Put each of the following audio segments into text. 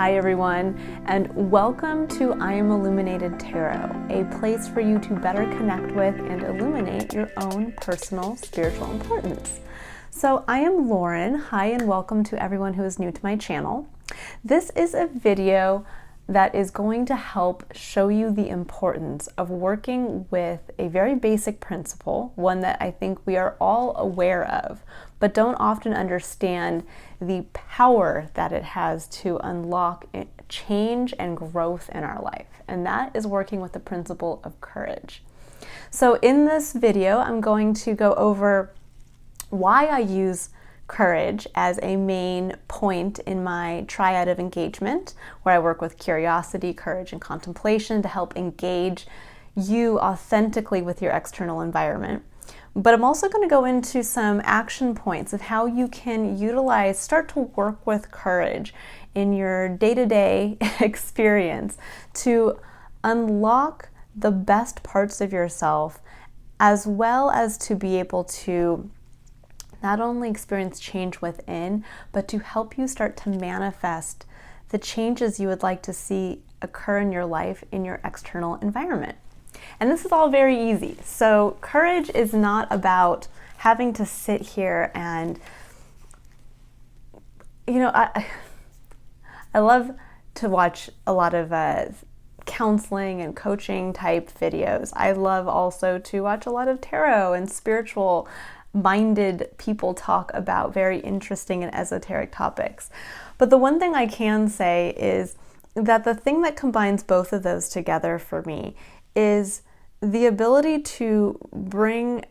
Hi everyone, and welcome to I Am Illuminated Tarot, a place for you to better connect with and illuminate your own personal spiritual importance. So I am Lauren. Hi and welcome to everyone who is new to my channel. This is a video that is going to help show you the importance of working with a very basic principle, one that I think we are all aware of, but don't often understand the power that it has to unlock change and growth in our life. And that is working with the principle of courage. So in this video, I'm going to go over why I use courage as a main point in my Triad of Engagement, where I work with curiosity, courage, and contemplation to help engage you authentically with your external environment. But I'm also going to go into some action points of how you can start to work with courage in your day-to-day experience to unlock the best parts of yourself, as well as to be able to not only experience change within, but to help you start to manifest the changes you would like to see occur in your life in your external environment. And this is all very easy. So courage is not about having to sit here and, I love to watch a lot of counseling and coaching type videos. I love also to watch a lot of tarot and spiritual minded people talk about very interesting and esoteric topics. But the one thing I can say is that the thing that combines both of those together for me is the ability to bring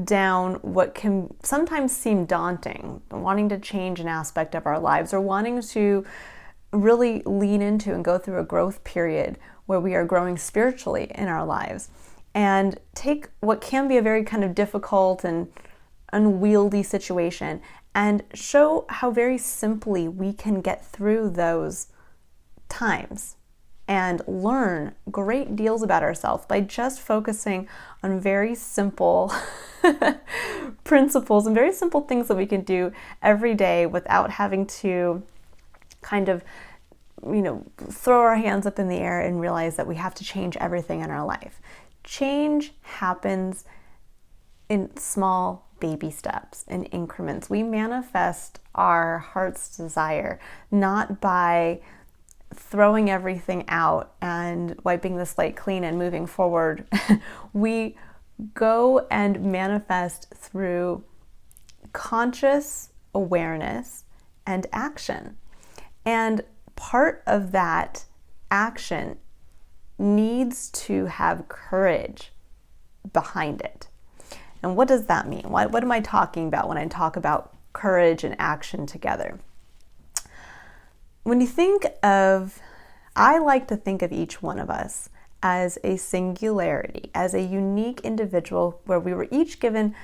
down what can sometimes seem daunting, wanting to change an aspect of our lives or wanting to really lean into and go through a growth period where we are growing spiritually in our lives, and take what can be a very kind of difficult and unwieldy situation and show how very simply we can get through those times and learn great deals about ourselves by just focusing on very simple principles and very simple things that we can do every day without having to kind of throw our hands up in the air and realize that we have to change everything in our life. Change happens in small baby steps and increments. We manifest our heart's desire not by throwing everything out and wiping the slate clean and moving forward. We go and manifest through conscious awareness and action. And part of that action needs to have courage behind it. And what does that mean? What am I talking about when I talk about courage and action together? When you think of, I like to think of each one of us as a singularity, as a unique individual where we were each given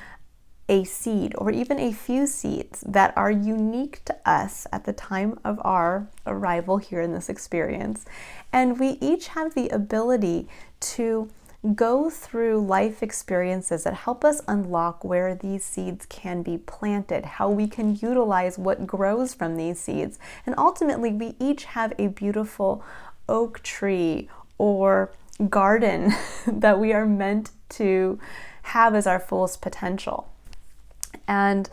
a seed or even a few seeds that are unique to us at the time of our arrival here in this experience. And we each have the ability to go through life experiences that help us unlock where these seeds can be planted, how we can utilize what grows from these seeds. And ultimately, we each have a beautiful oak tree or garden that we are meant to have as our fullest potential. And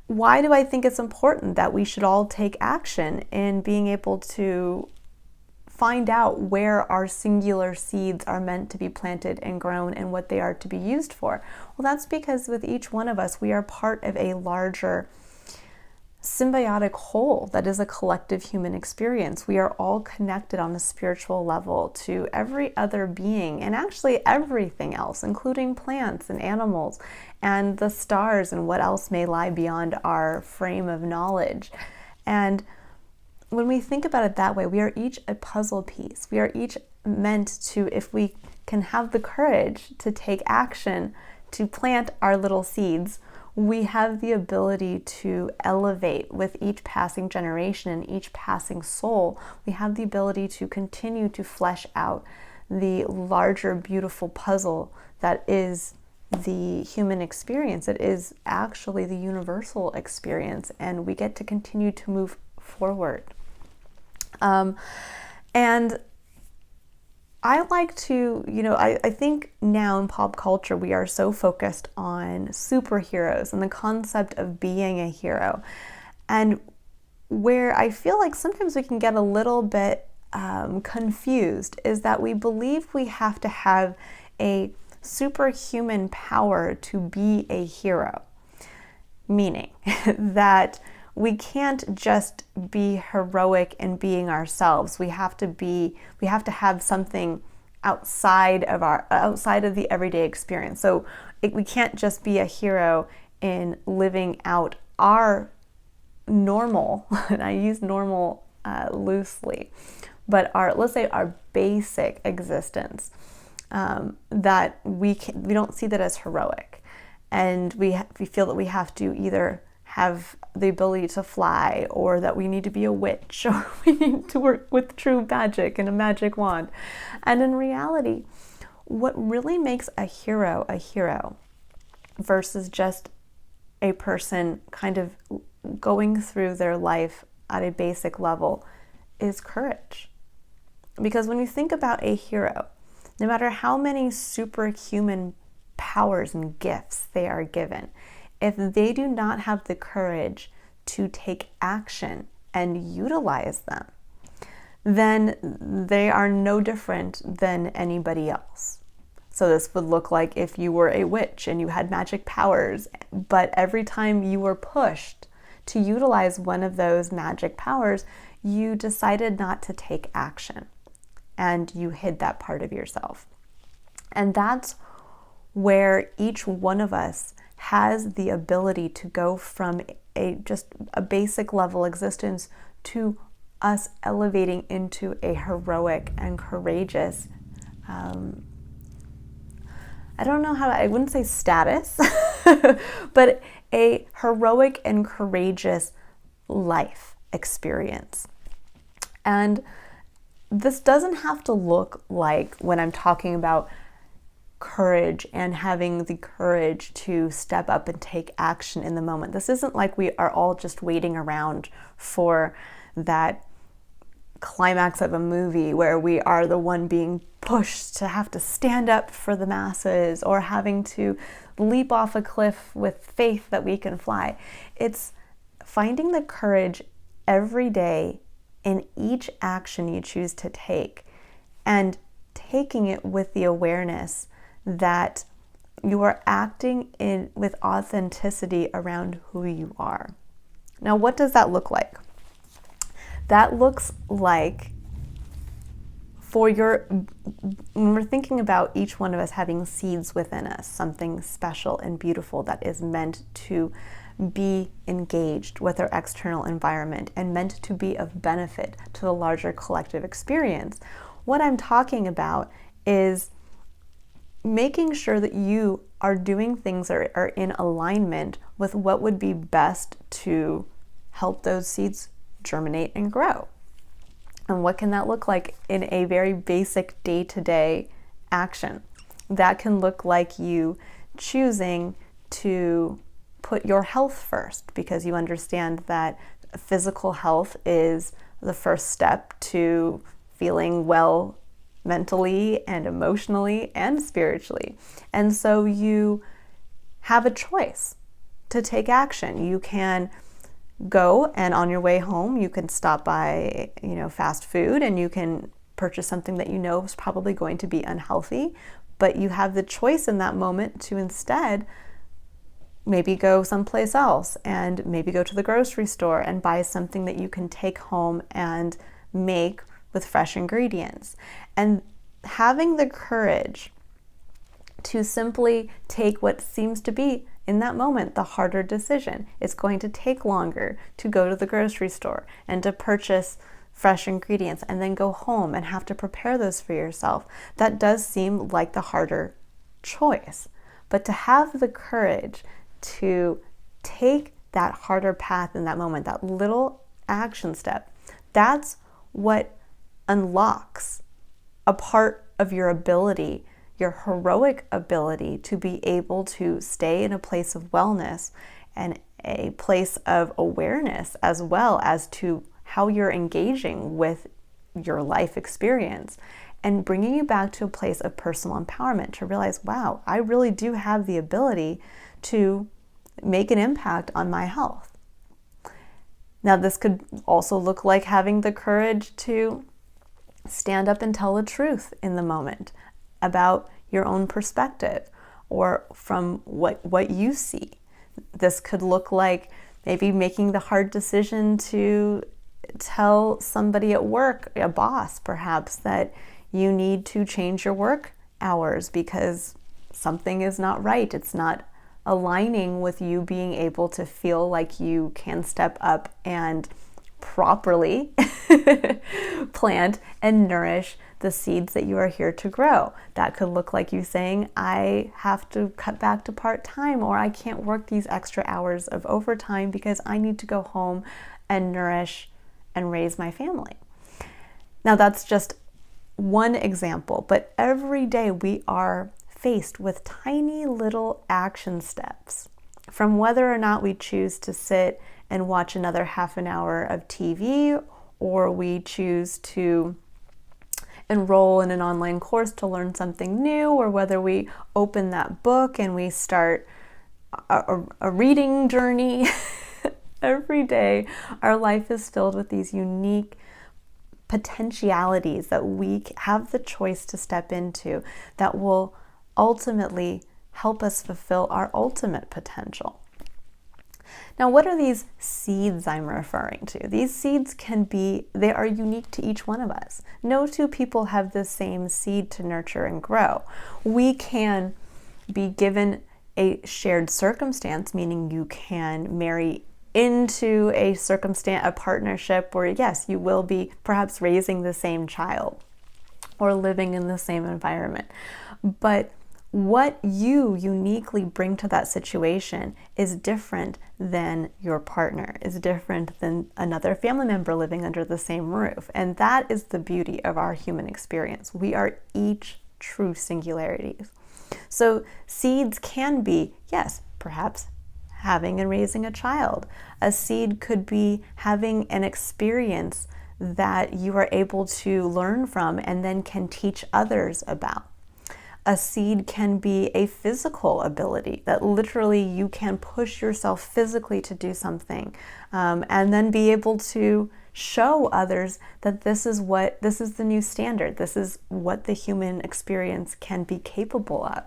why do I think it's important that we should all take action in being able to find out where our singular seeds are meant to be planted and grown and what they are to be used for? Well, that's because with each one of us, we are part of a larger symbiotic whole that is a collective human experience. We are all connected on a spiritual level to every other being and actually everything else, including plants and animals and the stars and what else may lie beyond our frame of knowledge. And when we think about it that way, we are each a puzzle piece. We are each meant to, if we can have the courage to take action, to plant our little seeds, we have the ability to elevate with each passing generation and each passing soul. We have the ability to continue to flesh out the larger, beautiful puzzle that is the human experience. It is actually the universal experience, and we get to continue to move forward. And I like to, I think now in pop culture, we are so focused on superheroes and the concept of being a hero. And where I feel like sometimes we can get a little bit confused is that we believe we have to have a superhuman power to be a hero. Meaning that we can't just be heroic in being ourselves. We have to have something outside of the everyday experience. So we can't just be a hero in living out our normal, and I use normal loosely, but let's say our basic existence, that we don't see that as heroic, and we feel that we have to either have the ability to fly, or that we need to be a witch, or we need to work with true magic and a magic wand. And in reality, what really makes a hero versus just a person kind of going through their life at a basic level is courage. Because when you think about a hero, no matter how many superhuman powers and gifts they are given, if they do not have the courage to take action and utilize them, then they are no different than anybody else. So this would look like if you were a witch and you had magic powers, but every time you were pushed to utilize one of those magic powers, you decided not to take action and you hid that part of yourself. And that's where each one of us has the ability to go from just a basic level existence to us elevating into a heroic and courageous, I wouldn't say status, but a heroic and courageous life experience. And this doesn't have to look like, when I'm talking about courage and having the courage to step up and take action in the moment. This isn't like we are all just waiting around for that climax of a movie where we are the one being pushed to have to stand up for the masses, or having to leap off a cliff with faith that we can fly. It's finding the courage every day in each action you choose to take, and taking it with the awareness that you are acting with authenticity around who you are. Now, what does that look like? That looks like, when we're thinking about each one of us having seeds within us, something special and beautiful that is meant to be engaged with our external environment and meant to be of benefit to the larger collective experience. What I'm talking about is making sure that you are doing things that are in alignment with what would be best to help those seeds germinate and grow. And what can that look like in a very basic day-to-day action? That can look like you choosing to put your health first, because you understand that physical health is the first step to feeling well mentally and emotionally and spiritually. And so you have a choice to take action. You can go, and on your way home, you can stop by, fast food, and you can purchase something that you know is probably going to be unhealthy, but you have the choice in that moment to instead maybe go someplace else, and maybe go to the grocery store and buy something that you can take home and make with fresh ingredients. And having the courage to simply take what seems to be, in that moment, the harder decision. It's going to take longer to go to the grocery store and to purchase fresh ingredients and then go home and have to prepare those for yourself. That does seem like the harder choice. But to have the courage to take that harder path in that moment, that little action step, that's what unlocks a part of your ability, your heroic ability, to be able to stay in a place of wellness and a place of awareness, as well as to how you're engaging with your life experience, and bringing you back to a place of personal empowerment to realize, wow, I really do have the ability to make an impact on my health. Now, this could also look like having the courage to stand up and tell the truth in the moment about your own perspective or from what you see. This could look like maybe making the hard decision to tell somebody at work, a boss perhaps, that you need to change your work hours because something is not right. It's not aligning with you being able to feel like you can step up and properly plant and nourish the seeds that you are here to grow. That could look like you saying, I have to cut back to part-time, or I can't work these extra hours of overtime because I need to go home and nourish and raise my family. Now, that's just one example, but every day we are faced with tiny little action steps, from whether or not we choose to sit and watch another half an hour of TV, or we choose to enroll in an online course to learn something new, or whether we open that book and we start a reading journey. Every day, our life is filled with these unique potentialities that we have the choice to step into that will ultimately help us fulfill our ultimate potential. Now, what are these seeds I'm referring to? These seeds they are unique to each one of us. No two people have the same seed to nurture and grow. We can be given a shared circumstance, meaning you can marry into a partnership where, yes, you will be perhaps raising the same child or living in the same environment. But what you uniquely bring to that situation is different than your partner, is different than another family member living under the same roof. And that is the beauty of our human experience. We are each true singularities. So seeds can be, yes, perhaps having and raising a child. A seed could be having an experience that you are able to learn from and then can teach others about. A seed can be a physical ability that literally you can push yourself physically to do something, and then be able to show others that this is the new standard. This is what the human experience can be capable of.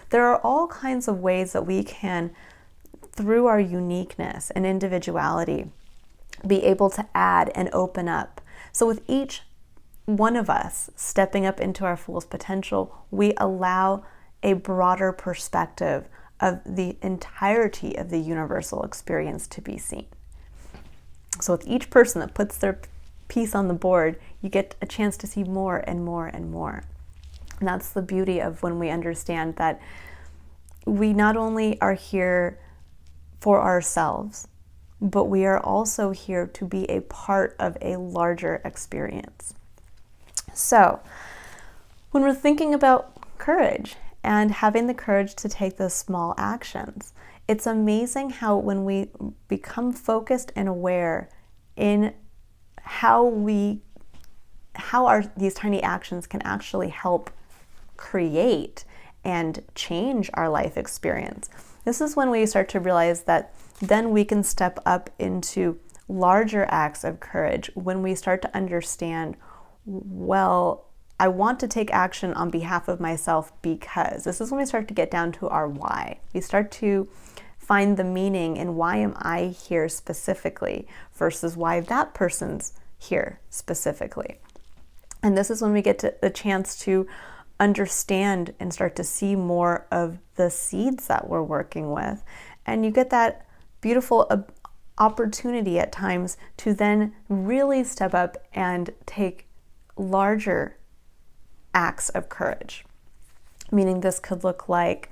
There are all kinds of ways that we can, through our uniqueness and individuality, be able to add and open up. So with each one of us stepping up into our fullest potential, we allow a broader perspective of the entirety of the universal experience to be seen. So with each person that puts their piece on the board, you get a chance to see more and more and more. And that's the beauty of when we understand that we not only are here for ourselves, but we are also here to be a part of a larger experience. So, when we're thinking about courage and having the courage to take those small actions, it's amazing how when we become focused and aware in how these tiny actions can actually help create and change our life experience. This is when we start to realize that then we can step up into larger acts of courage when we start to understand, well, I want to take action on behalf of myself because. This is when we start to get down to our why. We start to find the meaning in why am I here specifically versus why that person's here specifically. And this is when we get to the chance to understand and start to see more of the seeds that we're working with. And you get that beautiful opportunity at times to then really step up and take larger acts of courage. Meaning this could look like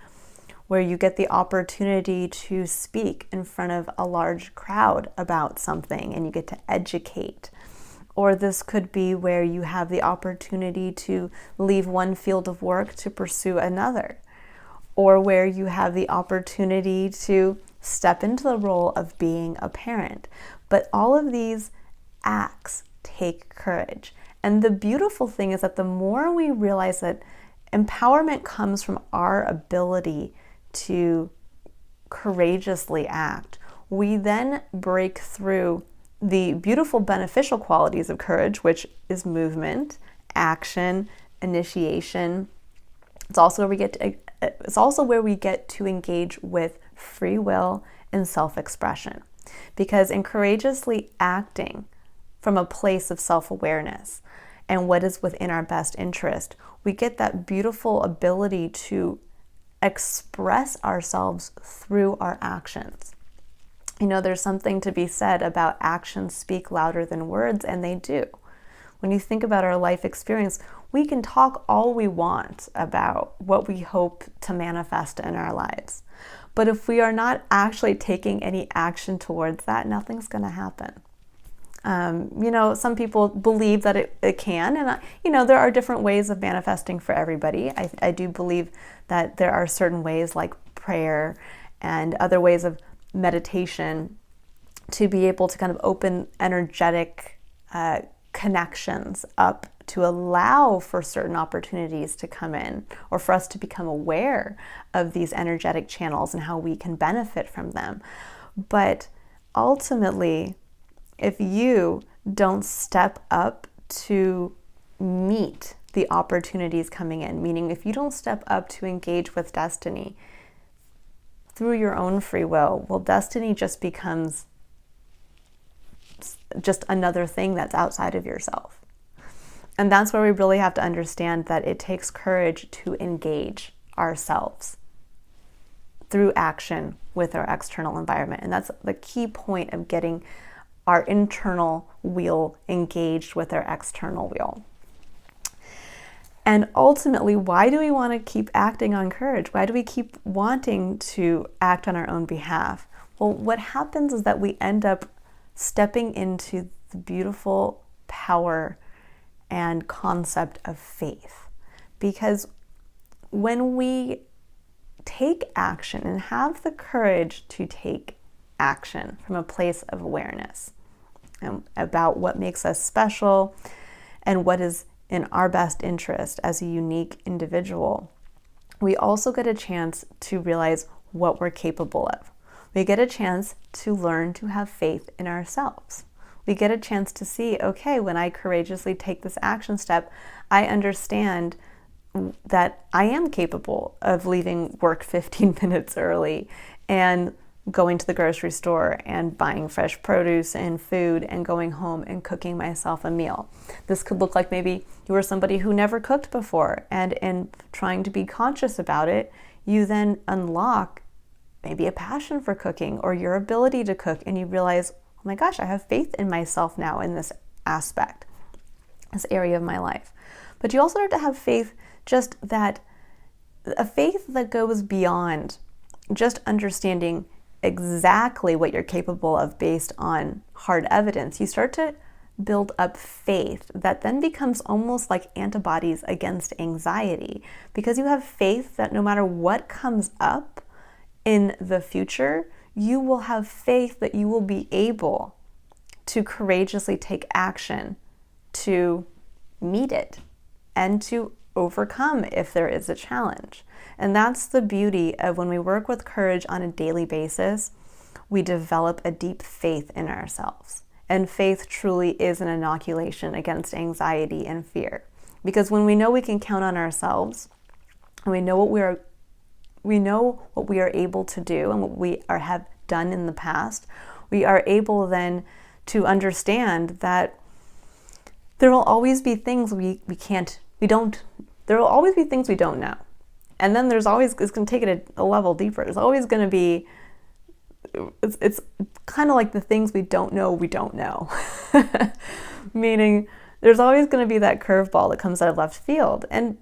where you get the opportunity to speak in front of a large crowd about something and you get to educate. Or this could be where you have the opportunity to leave one field of work to pursue another. Or where you have the opportunity to step into the role of being a parent. But all of these acts take courage. And the beautiful thing is that the more we realize that empowerment comes from our ability to courageously act, we then break through the beautiful beneficial qualities of courage, which is movement, action, initiation. It's also where we get to engage with free will and self-expression. Because in courageously acting from a place of self-awareness and what is within our best interest, we get that beautiful ability to express ourselves through our actions. You know, there's something to be said about actions speak louder than words, and they do. When you think about our life experience, we can talk all we want about what we hope to manifest in our lives. But if we are not actually taking any action towards that, nothing's going to happen. You know, some people believe that it can, and you know, there are different ways of manifesting for everybody. I do believe that there are certain ways like prayer and other ways of meditation to be able to kind of open energetic connections up to allow for certain opportunities to come in, or for us to become aware of these energetic channels and how we can benefit from them. But ultimately, if you don't step up to meet the opportunities coming in, meaning if you don't step up to engage with destiny through your own free will, well, destiny just becomes just another thing that's outside of yourself. And that's where we really have to understand that it takes courage to engage ourselves through action with our external environment. And that's the key point of getting our internal wheel engaged with our external wheel. And ultimately, why do we want to keep acting on courage? Why do we keep wanting to act on our own behalf? Well, what happens is that we end up stepping into the beautiful power and concept of faith. Because when we take action and have the courage to take action from a place of awareness about what makes us special and what is in our best interest as a unique individual, we also get a chance to realize what we're capable of. We get a chance to learn to have faith in ourselves. We get a chance to see, okay, when I courageously take this action step, I understand that I am capable of leaving work 15 minutes early and going to the grocery store and buying fresh produce and food and going home and cooking myself a meal. This could look like maybe you were somebody who never cooked before, and in trying to be conscious about it, you then unlock maybe a passion for cooking or your ability to cook, and you realize, oh my gosh, I have faith in myself now in this aspect, this area of my life. But you also start to have faith, just that a faith that goes beyond just understanding exactly what you're capable of based on hard evidence. You start to build up faith that then becomes almost like antibodies against anxiety, because you have faith that no matter what comes up in the future, you will have faith that you will be able to courageously take action to meet it and to overcome if there is a challenge. And that's the beauty of when we work with courage on a daily basis, we develop a deep faith in ourselves. And faith truly is an inoculation against anxiety and fear. Because when we know we can count on ourselves, and we know what we are able to do and what we have done in the past, we are able then to understand that there will always be things there will always be things we don't know. And then it's going to take it a level deeper. There's always going to be, it's kind of like the things we don't know. Meaning there's always going to be that curveball that comes out of left field. And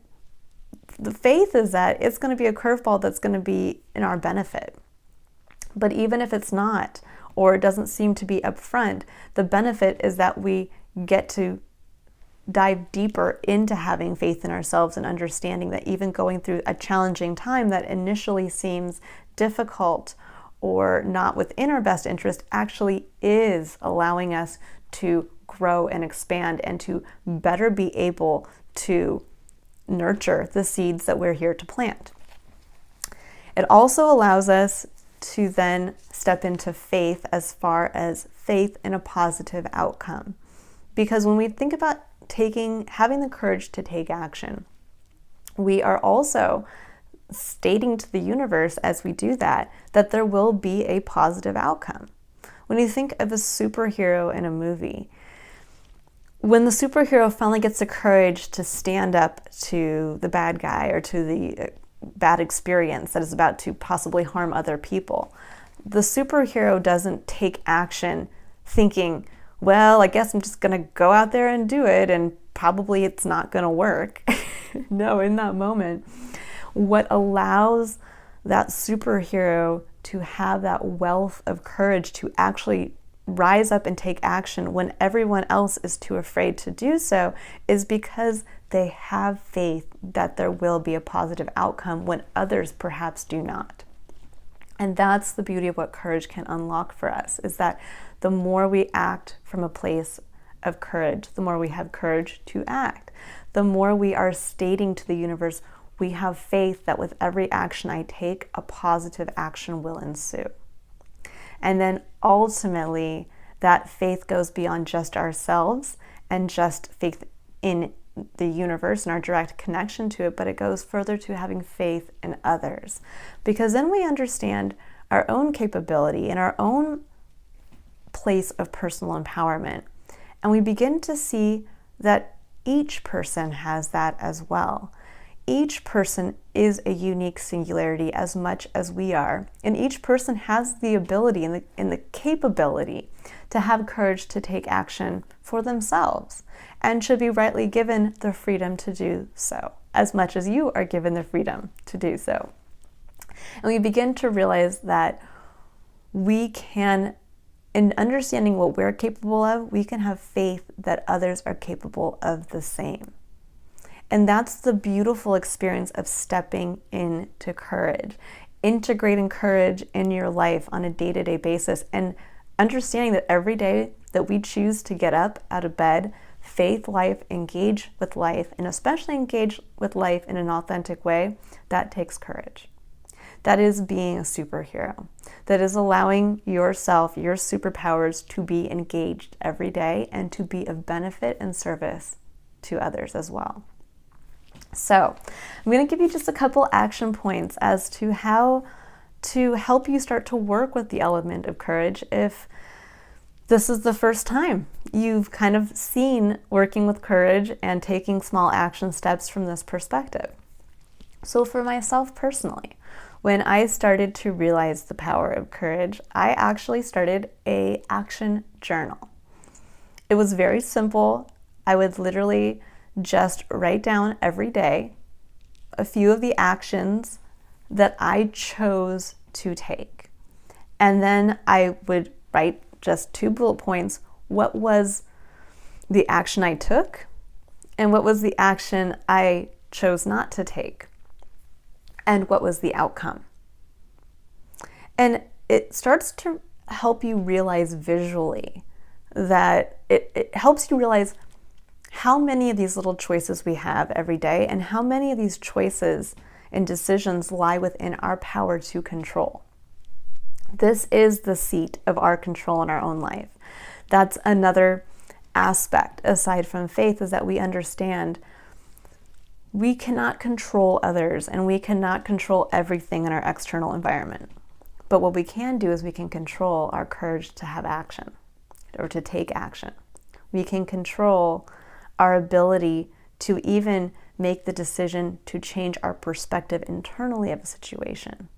the faith is that it's going to be a curveball that's going to be in our benefit. But even if it's not, or it doesn't seem to be upfront, the benefit is that we get to dive deeper into having faith in ourselves and understanding that even going through a challenging time that initially seems difficult or not within our best interest actually is allowing us to grow and expand and to better be able to nurture the seeds that we're here to plant. It also allows us to then step into faith as far as faith in a positive outcome. Because when we think about having the courage to take action, we are also stating to the universe as we do that there will be a positive outcome. When you think of a superhero in a movie, when the superhero finally gets the courage to stand up to the bad guy or to the bad experience that is about to possibly harm other people, the superhero doesn't take action thinking, well, I guess I'm just going to go out there and do it and probably it's not going to work. No, in that moment, what allows that superhero to have that wealth of courage to actually rise up and take action when everyone else is too afraid to do so is because they have faith that there will be a positive outcome when others perhaps do not. And that's the beauty of what courage can unlock for us, is that the more we act from a place of courage, the more we have courage to act, the more we are stating to the universe, we have faith that with every action I take, a positive action will ensue. And then ultimately, that faith goes beyond just ourselves and just faith in the universe and our direct connection to it, but it goes further to having faith in others. Because then we understand our own capability and our own place of personal empowerment. And we begin to see that each person has that as well. Each person is a unique singularity as much as we are. And each person has the ability and the capability to have courage to take action for themselves and should be rightly given the freedom to do so, as much as you are given the freedom to do so. And we begin to realize that we can, in understanding what we're capable of, we can have faith that others are capable of the same. And that's the beautiful experience of stepping into courage, integrating courage in your life on a day-to-day basis, and understanding that every day that we choose to get up out of bed, faith life, engage with life, and especially engage with life in an authentic way, that takes courage. That is being a superhero. That is allowing yourself, your superpowers, to be engaged every day and to be of benefit and service to others as well. So I'm going to give you just a couple action points as to how to help you start to work with the element of courage if this is the first time you've kind of seen working with courage and taking small action steps from this perspective. So for myself personally, when I started to realize the power of courage, I actually started an action journal. It was very simple. I would literally just write down every day a few of the actions that I chose to take. And then I would write just 2 bullet points. What was the action I took and what was the action I chose not to take? And what was the outcome? And it starts to help you realize visually that it helps you realize how many of these little choices we have every day and how many of these choices and decisions lie within our power to control. This is the seat of our control in our own life. That's another aspect aside from faith, is that we understand we cannot control others and we cannot control everything in our external environment. But what we can do is we can control our courage to have action or to take action. We can control our ability to even make the decision to change our perspective internally of a situation.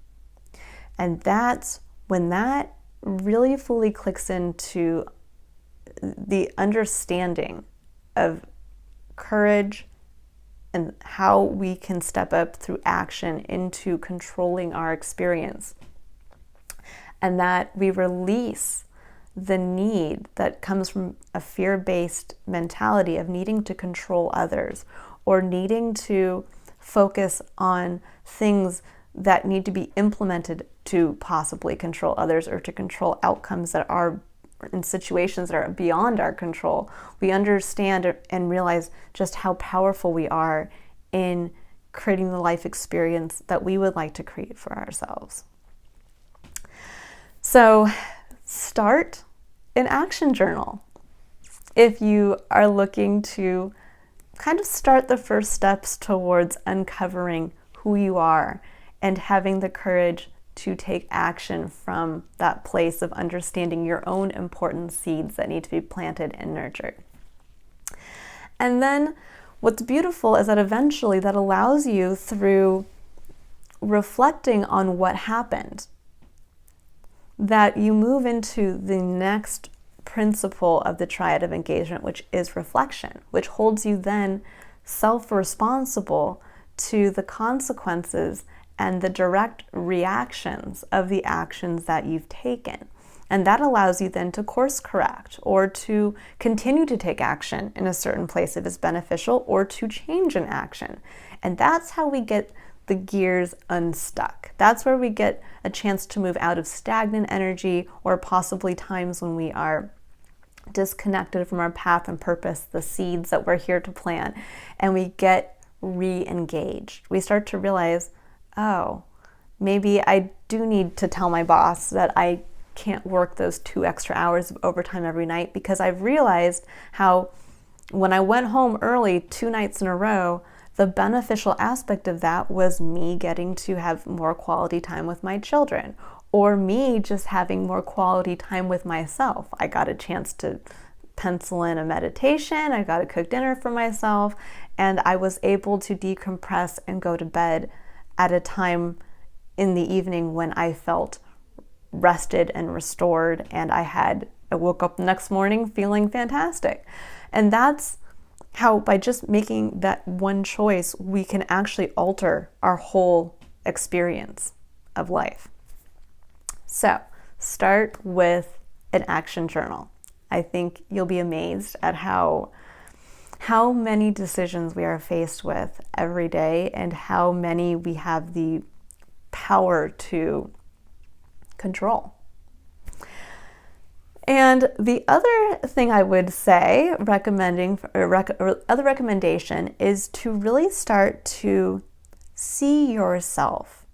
And that's when that really fully clicks into the understanding of courage and how we can step up through action into controlling our experience. And that we release the need that comes from a fear-based mentality of needing to control others or needing to focus on things that need to be implemented to possibly control others or to control outcomes that are in situations that are beyond our control, we understand and realize just how powerful we are in creating the life experience that we would like to create for ourselves. So start an action journal. If you are looking to kind of start the first steps towards uncovering who you are and having the courage to take action from that place of understanding your own important seeds that need to be planted and nurtured. And then what's beautiful is that eventually that allows you, through reflecting on what happened, that you move into the next principle of the Triad of Engagement, which is reflection, which holds you then self-responsible to the consequences and the direct reactions of the actions that you've taken. And that allows you then to course correct, or to continue to take action in a certain place if it's beneficial, or to change an action. And that's how we get the gears unstuck. That's where we get a chance to move out of stagnant energy, or possibly times when we are disconnected from our path and purpose, the seeds that we're here to plant, and we get re-engaged. We start to realize, oh, maybe I do need to tell my boss that I can't work those 2 extra hours of overtime every night, because I've realized how when I went home early 2 nights in a row, the beneficial aspect of that was me getting to have more quality time with my children, or me just having more quality time with myself. I got a chance to pencil in a meditation, I got to cook dinner for myself, and I was able to decompress and go to bed at a time in the evening when I felt rested and restored, and I woke up the next morning feeling fantastic. And that's how, by just making that one choice, we can actually alter our whole experience of life. So start with an action journal. I think you'll be amazed at how many decisions we are faced with every day, and how many we have the power to control. And the other thing I would say, other recommendation, is to really start to see yourself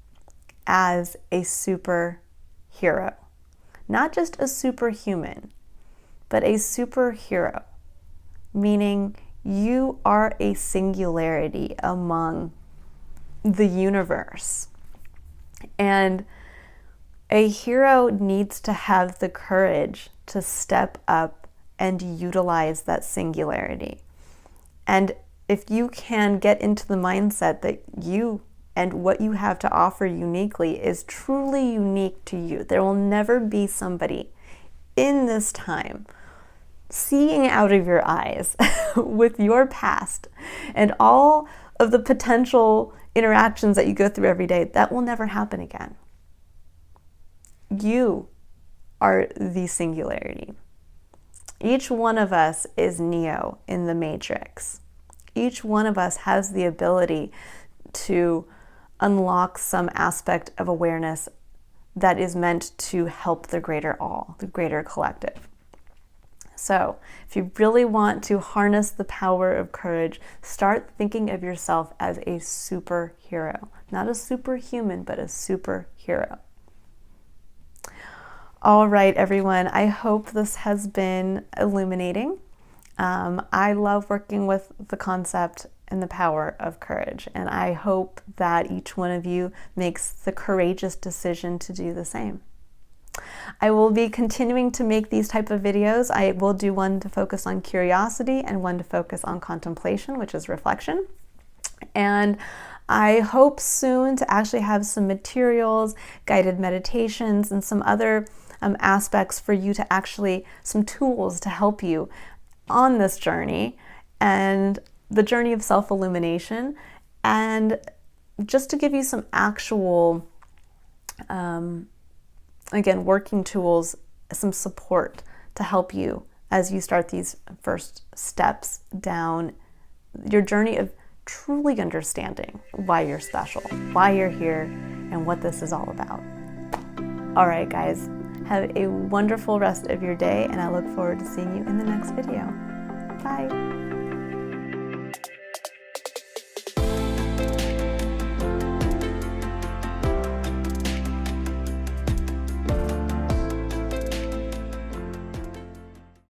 as a superhero. Not just a superhuman, but a superhero, meaning you are a singularity among the universe. And a hero needs to have the courage to step up and utilize that singularity. And if you can get into the mindset that you and what you have to offer uniquely is truly unique to you, there will never be somebody in this time seeing out of your eyes with your past and all of the potential interactions that you go through every day. That will never happen again. You are the singularity. Each one of us is Neo in the Matrix. Each one of us has the ability to unlock some aspect of awareness that is meant to help the greater all, the greater collective. So if you really want to harness the power of courage, start thinking of yourself as a superhero. Not a superhuman, but a superhero. All right, everyone, I hope this has been illuminating. I love working with the concept and the power of courage, and I hope that each one of you makes the courageous decision to do the same. I will be continuing to make these type of videos. I will do one to focus on curiosity and one to focus on contemplation, which is reflection. And I hope soon to actually have some materials, guided meditations, and some other aspects for you to actually, some tools to help you on this journey and the journey of self-illumination, and just to give you some actual, again, working tools, some support to help you as you start these first steps down your journey of truly understanding why you're special, why you're here, and what this is all about. All right, guys. Have a wonderful rest of your day, and I look forward to seeing you in the next video. Bye.